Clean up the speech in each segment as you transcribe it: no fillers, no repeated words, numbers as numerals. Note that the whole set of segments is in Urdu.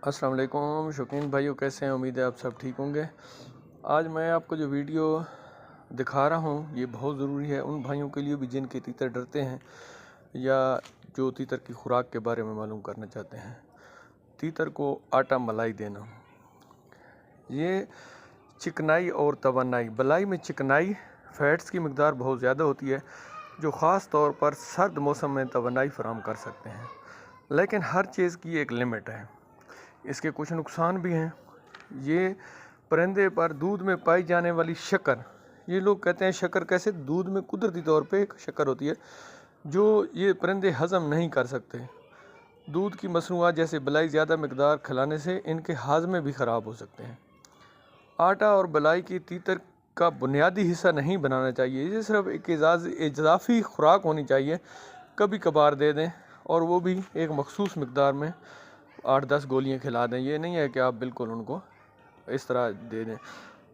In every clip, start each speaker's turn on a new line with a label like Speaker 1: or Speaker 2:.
Speaker 1: السلام علیکم شوقین بھائیو، کیسے ہیں؟ امید ہے آپ سب ٹھیک ہوں گے۔ آج میں آپ کو جو ویڈیو دکھا رہا ہوں یہ بہت ضروری ہے ان بھائیوں کے لیے بھی جن کے تیتر ڈرتے ہیں یا جو تیتر کی خوراک کے بارے میں معلوم کرنا چاہتے ہیں۔ تیتر کو آٹا ملائی دینا، یہ چکنائی اور توانائی، بلائی میں چکنائی فیٹس کی مقدار بہت زیادہ ہوتی ہے جو خاص طور پر سرد موسم میں توانائی فراہم کر سکتے ہیں، لیکن ہر چیز کی ایک لمٹ ہے۔ اس کے کچھ نقصان بھی ہیں۔ یہ پرندے پر دودھ میں پائی جانے والی شکر، یہ لوگ کہتے ہیں شکر کیسے؟ دودھ میں قدرتی طور پہ ایک شکر ہوتی ہے جو یہ پرندے ہضم نہیں کر سکتے۔ دودھ کی مصنوعات جیسے بلائی زیادہ مقدار کھلانے سے ان کے ہاضمے بھی خراب ہو سکتے ہیں۔ آٹا اور بلائی کی تیتر کا بنیادی حصہ نہیں بنانا چاہیے، یہ صرف ایک اضافی خوراک ہونی چاہیے، کبھی کبھار دے دیں، اور وہ بھی ایک مخصوص مقدار میں 8-10 گولیاں کھلا دیں۔ یہ نہیں ہے کہ آپ بالکل ان کو اس طرح دے دیں۔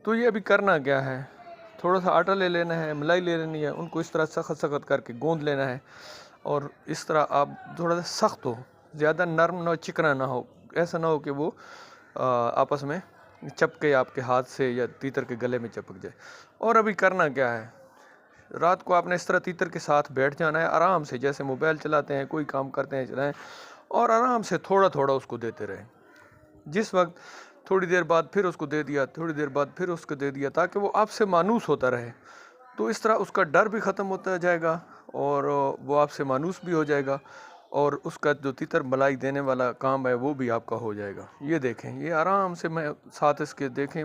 Speaker 1: تو یہ ابھی کرنا کیا ہے، تھوڑا سا آٹا لے لینا ہے، ملائی لے لینی ہے، ان کو اس طرح سخت کر کے گوندھ لینا ہے، اور اس طرح آپ تھوڑا سا سخت ہو، زیادہ نرم نہ چکنا نہ ہو، ایسا نہ ہو کہ وہ آپس میں چپکے آپ کے ہاتھ سے یا تیتر کے گلے میں چپک جائے۔ اور ابھی کرنا کیا ہے، رات کو آپ نے اس طرح تیتر کے ساتھ بیٹھ جانا ہے آرام سے، جیسے موبائل چلاتے ہیں، کوئی کام کرتے ہیں چلائیں، اور آرام سے تھوڑا تھوڑا اس کو دیتے رہیں۔ جس وقت تھوڑی دیر بعد پھر اس کو دے دیا، تھوڑی دیر بعد پھر اس کو دے دیا، تاکہ وہ آپ سے مانوس ہوتا رہے۔ تو اس طرح اس کا ڈر بھی ختم ہوتا جائے گا اور وہ آپ سے مانوس بھی ہو جائے گا، اور اس کا جو تیتر ملائی دینے والا کام ہے وہ بھی آپ کا ہو جائے گا۔ یہ دیکھیں، یہ آرام سے میں ساتھ اس کے دیکھیں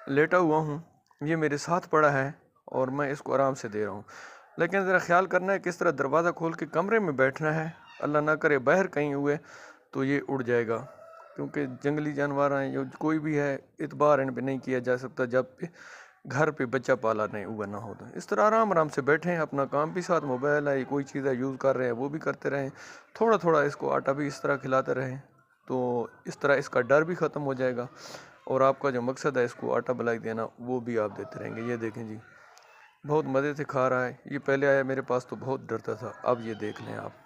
Speaker 1: لیٹا ہوا ہوں، یہ میرے ساتھ پڑا ہے اور میں اس کو آرام سے دے رہا ہوں۔ لیکن ذرا خیال کرنا ہے کہ اس طرح دروازہ کھول کے کمرے میں بیٹھنا ہے، اللہ نہ کرے باہر کہیں ہوئے تو یہ اڑ جائے گا، کیونکہ جنگلی جانور ہیں، جو کوئی بھی ہے، اعتبار ان پہ نہیں کیا جا سکتا جب گھر پہ بچہ پالا نہیں ہوا نہ ہو۔ تو اس طرح آرام سے بیٹھیں، اپنا کام بھی ساتھ، موبائل ہے، کوئی چیز ہے یوز کر رہے ہیں وہ بھی کرتے رہیں، تھوڑا تھوڑا اس کو آٹا بھی اس طرح کھلاتے رہیں، تو اس طرح اس کا ڈر بھی ختم ہو جائے گا، اور آپ کا جو مقصد ہے اس کو آٹا بلائی دینا وہ بھی آپ دیتے رہیں گے۔ یہ دیکھیں جی، بہت مزے سے کھا رہا ہے۔ یہ پہلے آیا میرے پاس تو بہت ڈرتا تھا، اب یہ دیکھ لیں آپ۔